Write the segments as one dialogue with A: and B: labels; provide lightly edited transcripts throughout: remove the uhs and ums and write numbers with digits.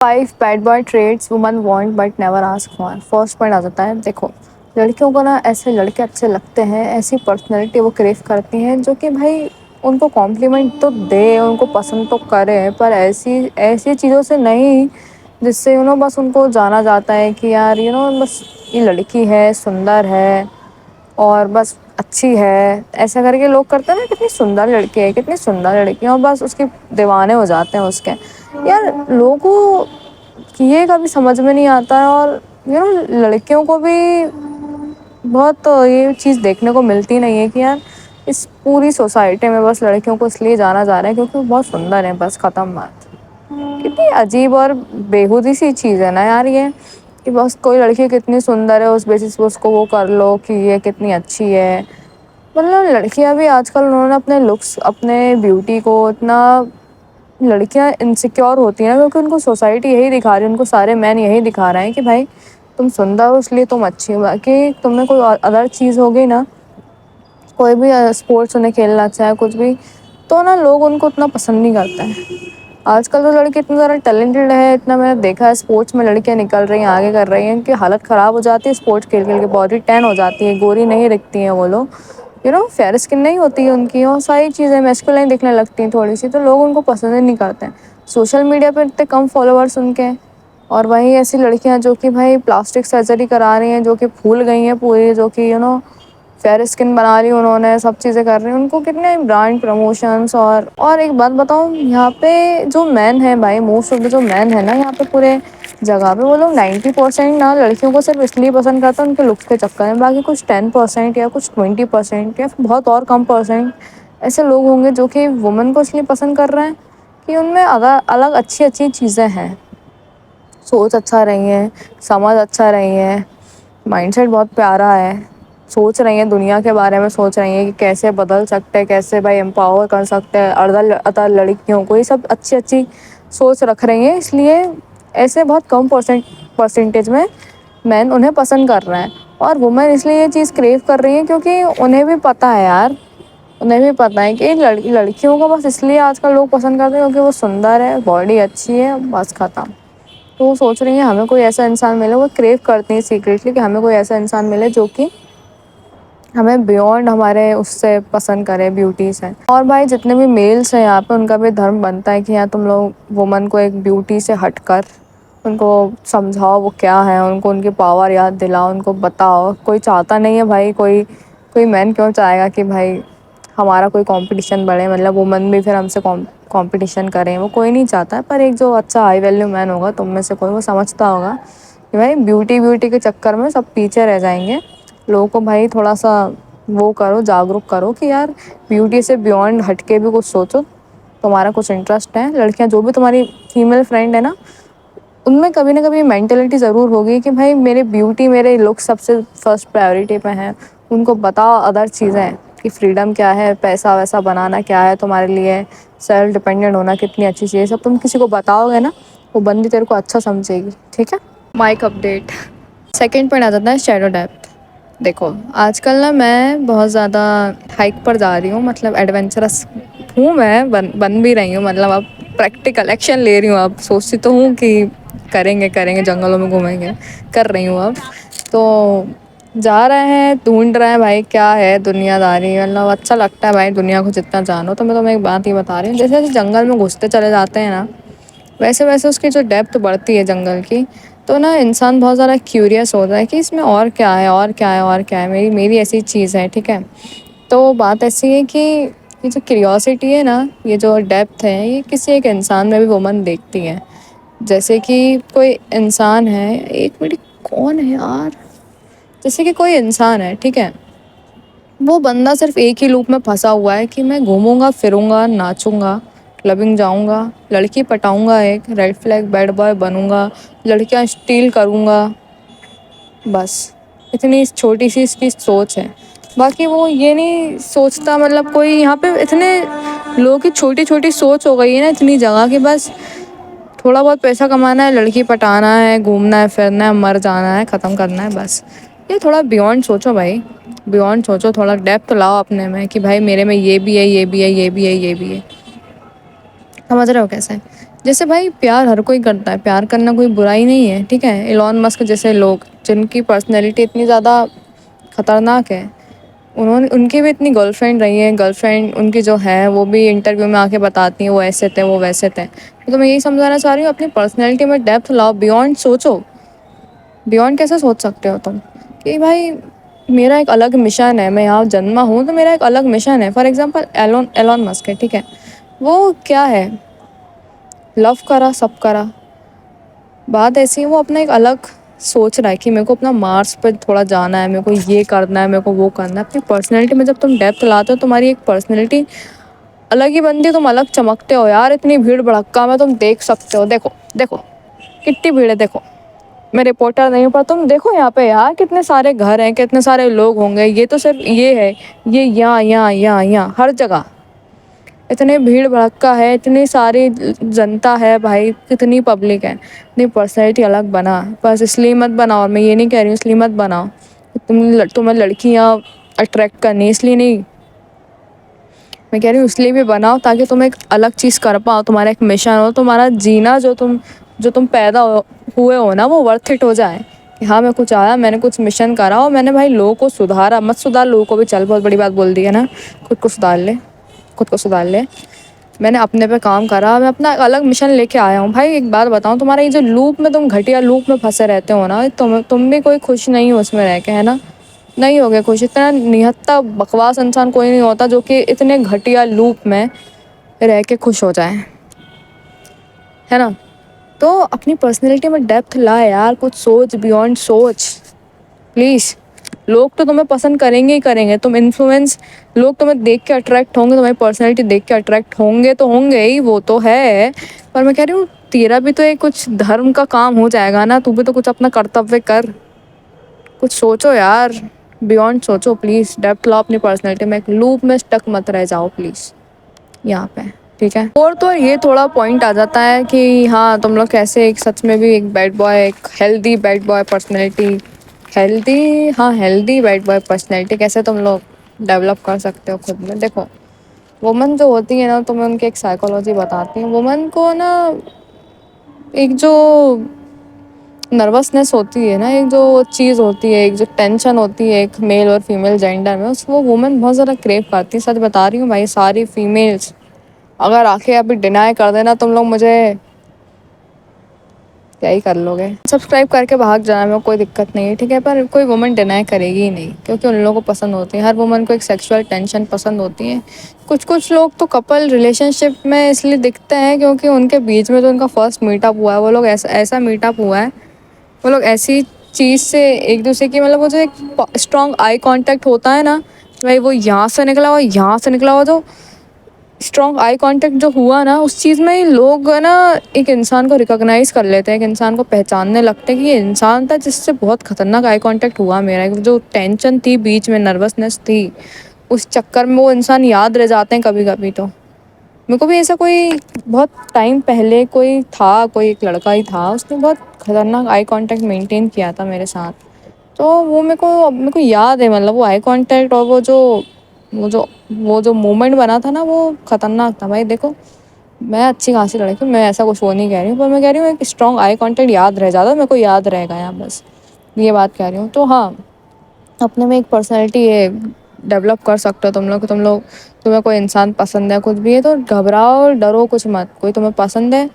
A: 5 bad boy traits woman want but never ask for. First point आ जाता है, देखो लड़कियों को ना ऐसे लड़के अच्छे लगते हैं, ऐसी पर्सनैलिटी वो क्रेव करती हैं जो कि भाई उनको कॉम्प्लीमेंट तो दे, उनको पसंद तो करे, पर ऐसी ऐसी चीज़ों से नहीं जिससे बस उनको जाना जाता है कि यार बस ये लड़की है, सुंदर है और बस अच्छी है। ऐसा करके लोग करते हैं ना, कितनी सुंदर लड़की है, कितनी सुंदर लड़की है, और बस उसके दीवाने हो जाते हैं उसके। यार लोगों को ये कभी समझ में नहीं आता है। और लड़कियों को भी बहुत ये चीज़ देखने को मिलती नहीं है कि यार इस पूरी सोसाइटी में बस लड़कियों को इसलिए जाना जा रहा है क्योंकि वो बहुत सुंदर है, बस ख़त्म बात। कितनी अजीब और बेहूदी सी चीज़ है ना यार ये, कि बस कोई लड़की कितनी सुंदर है उस बेसिस पे उसको वो कर लो कि ये कितनी अच्छी है। मतलब लड़कियां भी आजकल उन्होंने अपने लुक्स, अपने ब्यूटी को इतना, लड़कियां इनसिक्योर होती हैं ना क्योंकि उनको सोसाइटी यही दिखा रही है, उनको सारे मैन यही दिखा रहे हैं कि भाई तुम सुंदर हो इसलिए तुम अच्छी हो। बाकी तुम्हें कोई अदर चीज़ होगी ना, कोई भी स्पोर्ट्स उन्हें खेलना अच्छा है कुछ भी, तो ना लोग उनको उतना पसंद नहीं करते हैं। आजकल तो लड़के इतने ज़्यादा टैलेंटेड है, इतना मैंने देखा है स्पोर्ट्स में लड़कियां निकल रही हैं, आगे कर रही हैं, इनकी हालत ख़राब हो जाती है स्पोर्ट्स खेल खेल के, बॉडी टैन हो जाती है, गोरी नहीं दिखती हैं वो लोग, फेयर स्किन नहीं होती है उनकी, और सारी चीज़ें मैस्कुलाइन दिखने लगती हैं थोड़ी सी, तो लोग उनको पसंद ही नहीं करते हैं। सोशल मीडिया पर इतने कम फॉलोअर्स उनके, और वहीं ऐसी लड़कियां जो कि भाई प्लास्टिक सर्जरी करा रही हैं, जो कि फूल गई हैं पूरी, जो कि फेयर स्किन बना रही उन्होंने, सब चीज़ें कर रही हैं, उनको कितने ब्रांड प्रमोशंस। और एक बात बताऊँ, यहाँ पे जो मैन है भाई, मोस्ट ऑफ द जो मैन है ना यहाँ पे पूरे जगह पे, वो लोग 90% ना लड़कियों को सिर्फ इसलिए पसंद करते हैं उनके लुक्स के चक्कर में। बाकी कुछ 10% या कुछ 20% या बहुत और कम परसेंट ऐसे लोग होंगे जो कि वुमेन को इसलिए पसंद कर रहे हैं कि उनमें अलग अलग अच्छी अच्छी चीज़ें हैं, सोच अच्छा रही है, समझ अच्छा रही है, माइंडसेट बहुत प्यारा है, सोच रही हैं दुनिया के बारे में, सोच रही हैं कि कैसे बदल सकते हैं, कैसे भाई एम्पावर कर सकते हैं अदर अदर लड़कियों को, ये सब अच्छी अच्छी सोच रख रही हैं, इसलिए ऐसे बहुत कम परसेंटेज में मैन उन्हें पसंद कर रहे हैं। और वुमेन इसलिए ये चीज़ क्रेव कर रही हैं क्योंकि उन्हें भी पता है यार, उन्हें भी पता है कि लड़कियों को बस इसलिए आजकल लोग पसंद करते हैं क्योंकि वो सुंदर है, बॉडी अच्छी है, बस ख़त्म। तो वो सोच रही हैं हमें कोई ऐसा इंसान मिले, वो क्रेव करती हैं सीक्रेटली कि हमें कोई ऐसा इंसान मिले जो कि हमें बियॉन्ड हमारे उससे पसंद करे, ब्यूटी से। और भाई जितने भी मेल्स हैं यहाँ पे, उनका भी धर्म बनता है कि यार तुम लोग वुमन को एक ब्यूटी से हटकर उनको समझाओ वो क्या है, उनको उनकी पावर याद दिलाओ, उनको बताओ। कोई चाहता नहीं है भाई, कोई कोई मैन क्यों चाहेगा कि भाई हमारा कोई कंपटीशन बढ़े, मतलब वुमन भी फिर हमसे कंपटीशन करें, वो कोई नहीं चाहता है। पर एक जो अच्छा हाई वैल्यू मैन होगा तुम में से कोई, वो समझता होगा कि भाई ब्यूटी ब्यूटी के चक्कर में सब पीछे रह जाएंगे। लोगों को भाई थोड़ा सा वो करो, जागरूक करो कि यार ब्यूटी से बियॉन्ड हटके भी कुछ सोचो, तुम्हारा कुछ इंटरेस्ट है। लड़कियां जो भी तुम्हारी फीमेल फ्रेंड है ना, उनमें कभी ना कभी मेंटेलिटी ज़रूर होगी कि भाई मेरे ब्यूटी, मेरे लुक सबसे फर्स्ट प्रायोरिटी पे हैं। उनको बताओ अदर चीज़ें कि फ्रीडम क्या है, पैसा वैसा बनाना क्या है तुम्हारे लिए, सेल्फ डिपेंडेंट होना कितनी अच्छी चीज़ है, सब तुम किसी को बताओगे ना, वो बंदी तेरे को अच्छा समझेगी, ठीक है। Mic update. सेकेंड पॉइंट आ जाता है शैडो डेप्थ। देखो आजकल ना मैं बहुत ज़्यादा हाइक पर जा रही हूँ, मतलब एडवेंचरस हूँ मैं, बन भी रही हूँ, मतलब अब प्रैक्टिकल एक्शन ले रही हूँ। अब सोचती तो हूँ कि करेंगे करेंगे, जंगलों में घूमेंगे, कर रही हूँ अब। तो जा रहे हैं, ढूंढ रहे हैं भाई क्या है दुनियादारी, मतलब अच्छा लगता है भाई दुनिया को जितना जानो। तो मैं तुम्हें एक बात ही बता रही हूँ, जैसे जैसे जंगल में घुसते चले जाते हैं ना, वैसे वैसे उसकी जो डेप्थ बढ़ती है जंगल की, तो ना इंसान बहुत ज़्यादा क्यूरियस होता है कि इसमें और क्या है, और क्या है, और क्या है, मेरी मेरी ऐसी चीज़ है, ठीक है। तो बात ऐसी है कि ये जो क्यूरियोसिटी है ना, ये जो डेप्थ है, ये किसी एक इंसान में भी वुमन देखती है। जैसे कि कोई इंसान है, एक मिनट, कौन है यार, जैसे कि कोई इंसान है, ठीक है, वो बंदा सिर्फ एक ही लूप में फंसा हुआ है कि मैं घूमूंगा फिरूंगा, नाचूंगा, क्लबिंग जाऊंगा, लड़की पटाऊंगा, एक रेड फ्लैग बैड बॉय बनूंगा, लड़कियां स्टील करूंगा, बस इतनी छोटी सी इसकी सोच है। बाकी वो ये नहीं सोचता, मतलब कोई यहाँ पे इतने लोगों की छोटी छोटी सोच हो गई है ना इतनी जगह कि बस थोड़ा बहुत पैसा कमाना है, लड़की पटाना है, घूमना है फिरना है, मर जाना है, ख़त्म करना है, बस। ये थोड़ा बियॉन्ड सोचो भाई, बियॉन्ड सोचो, थोड़ा डेप्थ लाओ अपने में कि भाई मेरे में ये भी है, ये भी है, ये भी है, ये भी है। समझ रहे हो कैसे? जैसे भाई प्यार हर कोई करता है, प्यार करना कोई बुराई नहीं है, ठीक है। एलॉन मस्क जैसे लोग जिनकी पर्सनैलिटी इतनी ज़्यादा ख़तरनाक है, उन्होंने उनकी भी इतनी गर्लफ्रेंड रही है, गर्लफ्रेंड उनकी जो है वो भी इंटरव्यू में आके बताती हैं वो ऐसे थे वो वैसे थे। तो मैं यही समझाना चाह रही हूँ, अपनी पर्सनैलिटी में डेप्थ लाओ, बियॉन्ड सोचो। बियॉन्ड कैसे सोच सकते हो तुम कि भाई मेरा एक अलग मिशन है, मैं यहाँ जन्मा हूँ तो मेरा एक अलग मिशन है। For example Elon Elon Musk है, ठीक है, वो क्या है, लव करा सब करा, बात ऐसी है वो अपना एक अलग सोच रहा है कि मेरे को अपना मार्स पर थोड़ा जाना है, मेरे को ये करना है, मेरे को वो करना है। अपनी पर्सनैलिटी में जब तुम डेप्थ लाते हो, तुम्हारी एक पर्सनैलिटी अलग ही बनती है, तुम अलग चमकते हो यार। इतनी भीड़ भड़क्का में तुम देख सकते हो, देखो देखो कितनी भीड़ है, देखो। मैं रिपोर्टर नहीं हूँ पर तुम देखो यहाँ पे यार कितने सारे घर हैं, कितने सारे लोग होंगे। ये तो सिर्फ ये है, ये यहाँ यहाँ यहाँ यहाँ हर जगह इतने भीड़ भड़क्का है, इतनी सारी जनता है भाई, कितनी पब्लिक है। अपनी पर्सनैलिटी अलग बना, बस इसलिए मत बनाओ, मैं ये नहीं कह रही हूँ इसलिए मत बनाओ तुम्हें लड़कियाँ अट्रैक्ट करनी इसलिए नहीं, मैं कह रही हूँ इसलिए भी बनाओ ताकि तुम एक अलग चीज़ कर पाओ, तुम्हारा एक मिशन हो, तुम्हारा जीना जो तुम पैदा हुए हो ना वो वर्थ इट हो जाए कि हाँ मैं कुछ आया, मैंने कुछ मिशन करा और मैंने भाई लोगों को सुधारा। मत सुधार लोगों को भी, चल बहुत बड़ी बात बोल दी है ना, खुद को सुधार ले, खुद को सुधार ले। मैंने अपने पे काम करा, मैं अपना अलग मिशन लेके आया हूँ। भाई एक बात बताऊँ, तुम्हारा ये जो लूप में तुम घटिया लूप में फंसे रहते हो ना, तुम भी कोई खुश नहीं हो उसमें रह के, है ना, नहीं हो गए खुश। इतना निहत्ता बकवास इंसान कोई नहीं होता जो कि इतने घटिया लूप में रह के खुश हो जाए, है ना। तो अपनी पर्सनैलिटी में डेप्थ ला यार, कुछ सोच, बियॉन्ड सोच प्लीज़। लोग तो तुम्हें पसंद करेंगे ही करेंगे, तुम इन्फ्लुएंस, लोग तुम्हें देख के अट्रैक्ट होंगे, तुम्हारी पर्सनैलिटी देख के अट्रैक्ट होंगे तो होंगे ही, वो तो है। पर मैं कह रही हूँ तेरा भी तो एक कुछ धर्म का काम हो जाएगा ना, तू भी तो कुछ अपना कर्तव्य कर, कुछ सोचो यार, बियॉन्ड सोचो प्लीज़। डेप्थ लाओ अपनी पर्सनैलिटी में, एक लूप में स्टक मत रह जाओ प्लीज़ यहाँ पे, ठीक है। और तो ये थोड़ा पॉइंट आ जाता है कि हाँ तुम लोग कैसे एक सच में भी एक बैड बॉय, एक healthy bad boy personality, healthy, हाँ हेल्दी बैड बॉय पर्सनैलिटी कैसे तुम लोग डेवलप कर सकते हो खुद में। देखो वुमन जो होती है ना, तो मैं उनकी एक साइकोलॉजी बताती हूँ। वुमन को ना एक जो नर्वसनेस होती है ना, एक जो चीज़ होती है, एक जो टेंशन होती है एक मेल और फीमेल जेंडर में, उस वो वुमेन बहुत ज़्यादा क्रेव करती है। सच बता रही हूँ भाई, सारी फीमेल्स अगर आके अभी डिनाई कर देना तुम लोग मुझे, क्या ही कर लोगे, सब्सक्राइब करके भाग जाना में कोई दिक्कत नहीं है, ठीक है। पर कोई वुमन डिनाई करेगी ही नहीं, क्योंकि उन लोगों को पसंद होती है, हर वुमन को एक सेक्सुअल टेंशन पसंद होती है। कुछ कुछ लोग तो कपल रिलेशनशिप में इसलिए दिखते हैं क्योंकि उनके बीच में जो उनका फर्स्ट मीटअप हुआ है, वो लोग ऐसा ऐसा मीटअप हुआ है, वो लोग ऐसी चीज़ से एक दूसरे की, मतलब वो जो एक स्ट्रॉन्ग आई कांटेक्ट होता है ना भाई, वो यहाँ से निकला हुआ, यहाँ से निकला हुआ, जो स्ट्रॉन्ग आई कांटेक्ट जो हुआ ना, उस चीज़ में लोग ना एक इंसान को रिकॉग्नाइज कर लेते हैं, एक इंसान को पहचानने लगते हैं कि ये इंसान था जिससे बहुत खतरनाक आई कांटेक्ट हुआ मेरा। जो टेंशन थी बीच में, नर्वसनेस थी, उस चक्कर में वो इंसान याद रह जाते हैं कभी कभी। तो मेरे को भी ऐसा कोई बहुत टाइम पहले कोई था, कोई एक लड़का ही था, उसने बहुत खतरनाक आई कांटेक्ट मेंटेन किया था मेरे साथ। तो वो मेरे को याद है, मतलब वो आई कांटेक्ट और वो जो मोमेंट बना था ना, वो खतरनाक था भाई। देखो मैं अच्छी खासी लड़की हूँ, मैं ऐसा कुछ वो नहीं कह रही हूँ, पर मैं कह रही हूँ एक स्ट्रॉन्ग आई कांटेक्ट याद रह जाता, मेरे को याद रहेगा यहाँ, बस ये बात कह रही हूँ। तो हाँ, अपने में एक पर्सनैलिटी है डेवलप कर सकते हो तुम लोग। तुम्हें कोई इंसान पसंद है, कुछ भी है, तो घबराओ डरो कुछ मत। कोई तुम्हें पसंद है,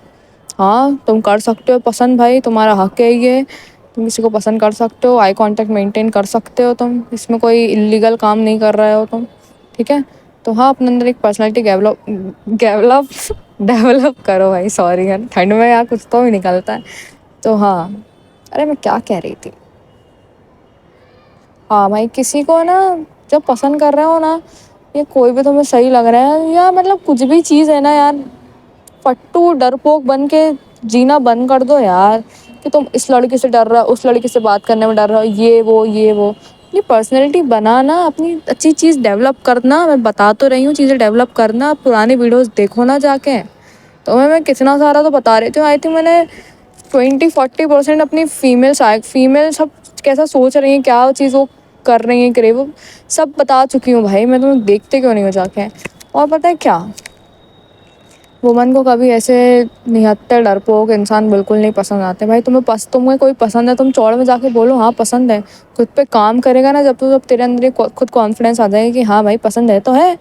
A: हाँ तुम कर सकते हो पसंद, भाई तुम्हारा हक है ये, तुम किसी को पसंद कर सकते हो, आई कांटेक्ट मेंटेन कर सकते हो तुम, इसमें कोई इलीगल काम नहीं कर रहे हो तुम, ठीक है। तो हाँ, अपने अंदर एक पर्सनैलिटी डेवलप डेवलप डेवलप करो भाई। सॉरी यार, ठंड में यार कुछ तो भी निकलता है। तो हाँ, अरे मैं क्या कह रही थी, हाँ भाई किसी को ना जब पसंद कर रहे हो ना, ये कोई भी तुम्हें सही लग रहा है या मतलब कुछ भी चीज़ है ना यार, फट्टू डरपोक बन के जीना बंद कर दो यार, कि तुम इस लड़की से डर रहा हो, उस लड़की से बात करने में डर रहा हो, ये वो अपनी पर्सनैलिटी बनाना, अपनी अच्छी चीज़ डेवलप करना। मैं बता तो रही हूँ चीज़ें डेवलप करना, पुरानी वीडियोस देखो ना जाके। तो मैं कितना सारा तो बता रही थी, आई थिंक मैंने 20-40% अपनी फीमेल सब कैसा सोच रही हैं, क्या चीज़ वो कर रही हैं क्रेव, सब बता चुकी हूँ भाई मैं। तुम्हें देखते क्यों नहीं हो जाके। और पता है क्या, वुमन को कभी ऐसे निहत्थे डरपोक इंसान बिल्कुल नहीं पसंद आते भाई। तुम्हें कोई पसंद है, तुम चौड़ में जाके बोलो हाँ पसंद है। खुद पे काम करेगा ना जब तेरे अंदर ये खुद कॉन्फिडेंस आ जाएगा कि हाँ भाई पसंद है तो है,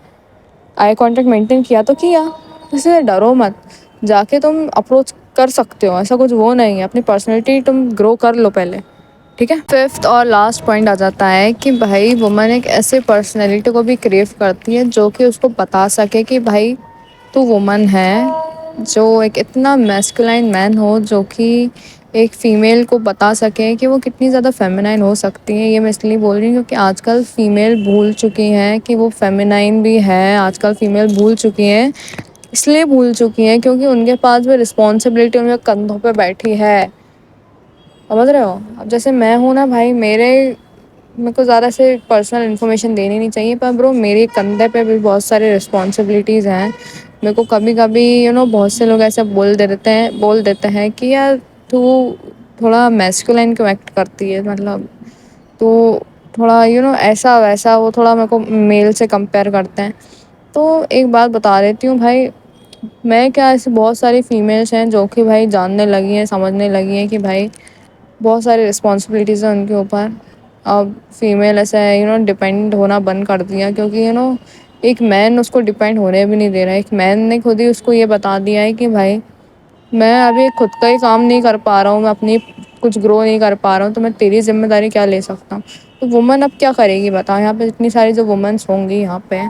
A: आई कांटेक्ट मेंटेन किया तो किया, इसलिए डरो मत। जाके तुम अप्रोच कर सकते हो, ऐसा कुछ वो नहीं है। अपनी पर्सनैलिटी तुम ग्रो कर लो पहले, ठीक है। फिफ्थ और लास्ट पॉइंट आ जाता है कि भाई वुमन एक ऐसे पर्सनैलिटी को भी क्रेव करती है जो कि उसको बता सके कि भाई तू वुमन है। जो एक इतना मैस्कुलाइन मैन हो जो कि एक फ़ीमेल को बता सके कि वो कितनी ज़्यादा फेमिनाइन हो सकती है। ये मैं इसलिए बोल रही हूँ क्योंकि आजकल फ़ीमेल भूल चुकी हैं कि वो फेमिनाइन भी है। आजकल फ़ीमेल भूल चुकी हैं, इसलिए भूल चुकी हैं क्योंकि उनके पास भी रिस्पॉन्सिबिलिटी उनके कंधों पे बैठी है। समझ रहे हो? अब जैसे मैं हूँ ना भाई, मेरे को ज़्यादा से पर्सनल इन्फॉर्मेशन देनी नहीं चाहिए, पर ब्रो मेरे कंधे पे भी बहुत सारी रिस्पॉन्सिबिलिटीज़ हैं। मेरे को कभी कभी बहुत से लोग ऐसे बोल देते हैं कि यार तू थोड़ा मैस्कुलाइन क्यों एक्ट करती है, मतलब तो थोड़ा ऐसा वैसा, वो थोड़ा मेरे को मेल से कंपेयर करते हैं। तो एक बात बता देती हूँ भाई, मैं क्या, ऐसी बहुत सारी फीमेल्स हैं जो कि भाई जानने लगी हैं, समझने लगी हैं कि भाई बहुत सारी रिस्पॉन्सिबिलिटीज़ हैं उनके ऊपर। अब फीमेल ऐसा है डिपेंड होना बंद कर दिया, क्योंकि एक मैन उसको डिपेंड होने भी नहीं दे रहा है। एक मैन ने खुद ही उसको ये बता दिया है कि भाई मैं अभी खुद का ही काम नहीं कर पा रहा हूँ, मैं अपनी कुछ ग्रो नहीं कर पा रहा हूँ, तो मैं तेरी जिम्मेदारी क्या ले सकता हूँ। तो वुमन अब क्या करेगी बता, यहाँ पे इतनी सारी जो वुमेंस होंगी यहाँ पे,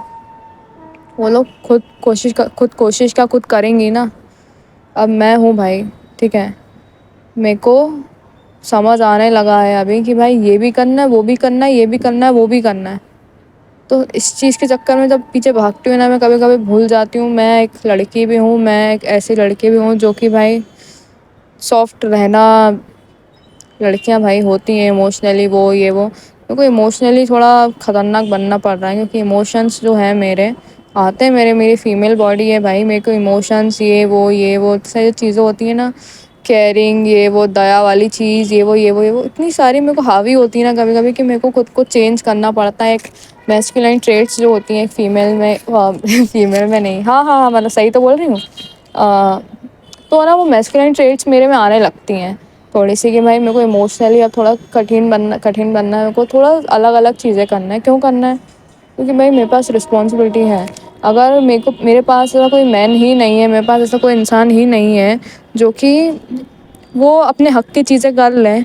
A: वो लोग खुद कोशिश का खुद करेंगी ना। अब मैं हूँ भाई, ठीक है, मेरे को समझ आने लगा है अभी कि भाई ये भी करना है, वो भी करना है, ये भी करना है, वो भी करना है। तो इस चीज़ के चक्कर में जब पीछे भागती हूँ ना, मैं कभी कभी भूल जाती हूँ मैं एक लड़की भी हूँ, मैं एक ऐसी लड़की भी हूँ जो कि भाई सॉफ्ट रहना, लड़कियां भाई होती हैं इमोशनली वो ये वो, मेरे को इमोशनली थोड़ा ख़तरनाक बनना पड़ रहा है, क्योंकि इमोशंस जो है मेरे आते हैं, मेरी फीमेल बॉडी है भाई, मेरे को इमोशंस ये वो सारी चीज़ें होती हैं ना, केयरिंग ये वो, दया वाली चीज़, ये वो इतनी सारी मेरे को हावी होती है ना कभी कभी, कि मेरे को खुद को चेंज करना पड़ता है। एक मैस्कुलाइन ट्रेट्स जो होती हैं फीमेल में फीमेल में नहीं, हाँ मतलब सही तो बोल रही हूँ। तो ना वो मैस्कुलाइन ट्रेट्स मेरे में आने लगती हैं थोड़ी सी, कि भाई मेरे को इमोशनली अब थोड़ा कठिन बनना है, मेरे को थोड़ा अलग अलग चीज़ें करना है। क्यों करना है? क्योंकि भाई मेरे पास रिस्पॉन्सिबिलिटी है। अगर मेरे पास ऐसा कोई मैन ही नहीं है, मेरे पास ऐसा कोई इंसान ही नहीं है जो कि वो अपने हक की चीज़ें कर लें,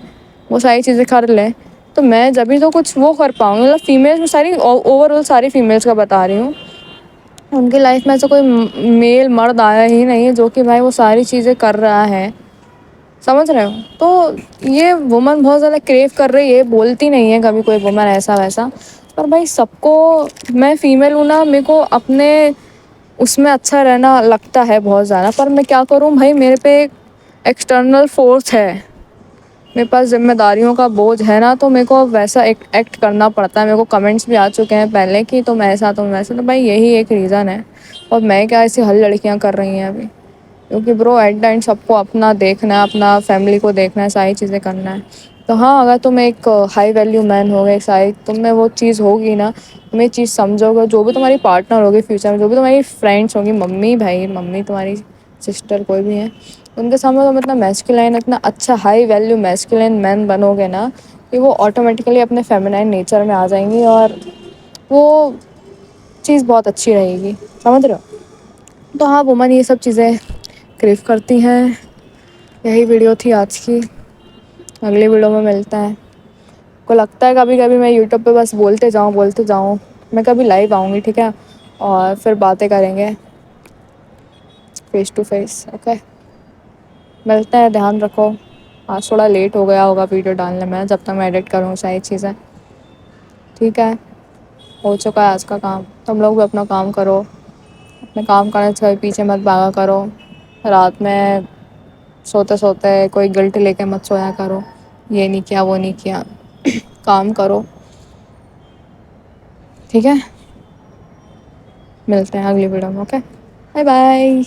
A: वो सारी चीज़ें कर लें, तो मैं जब भी तो कुछ वो कर पाऊँगी। मतलब फीमेल्स में सारी ओवरऑल सारी फीमेल्स का बता रही हूँ, उनकी लाइफ में ऐसा कोई मेल मर्द आया ही नहीं है जो कि भाई वो सारी चीज़ें कर रहा है। समझ रहे हो? तो ये वुमन बहुत ज़्यादा क्रेव कर रही है, बोलती नहीं है कभी कोई वुमन ऐसा वैसा, पर भाई सबको, मैं फीमेल हूँ ना, मेरे को अपने उसमें अच्छा रहना लगता है बहुत ज़्यादा, पर मैं क्या करूँ भाई, मेरे पे एक एक्सटर्नल फोर्स है, मेरे पास जिम्मेदारियों का बोझ है ना, तो मेरे को वैसा एक्ट करना पड़ता है। मेरे को कमेंट्स भी आ चुके हैं पहले कि तुम ऐसा तुम वैसा, तो भाई यही एक रीज़न है। और मैं क्या, ऐसी हर लड़कियाँ कर रही हैं अभी, क्योंकि ब्रो एट द एंड सबको अपना देखना है, अपना फैमिली को देखना है, सारी चीज़ें करना है। तो हाँ, अगर तुम एक हाई वैल्यू मैन हो गए, सारी तुम में वो चीज़ होगी ना, तुम ये चीज़ समझोगे, जो भी तुम्हारी पार्टनर होगी फ्यूचर में, जो भी तुम्हारी फ्रेंड्स होंगी, मम्मी तुम्हारी सिस्टर कोई भी है, उनके सामने तुम इतना मैस्कुलाइन, इतना अच्छा हाई वैल्यू मैस्कुलाइन मैन बनोगे ना, कि वो ऑटोमेटिकली अपने फेमिनाइन नेचर में आ जाएंगी, और वो चीज़ बहुत अच्छी रहेगी। समझ रहे हो? तो हाँ, वुमन ये सब चीज़ें क्रेव करती हैं। यही वीडियो थी आज की, अगली वीडियो में मिलता है। को लगता है कभी कभी मैं यूट्यूब पे बस बोलते जाऊँ, मैं कभी लाइव आऊँगी, ठीक है, और फिर बातें करेंगे फेस टू फेस। ओके, मिलते हैं, ध्यान रखो। आज थोड़ा लेट हो गया होगा वीडियो डालने में, जब तक मैं एडिट करूँ सारी चीज़ें, ठीक है। हो चुका है आज का काम, तुम लोग भी अपना काम करो, अपने काम करने से कभी पीछे मत भागा करो। रात में सोते सोते कोई गिल्ट लेके मत सोया करो, ये नहीं किया वो नहीं किया, काम करो, ठीक है। मिलते हैं अगली वीडियो में। Okay, bye bye.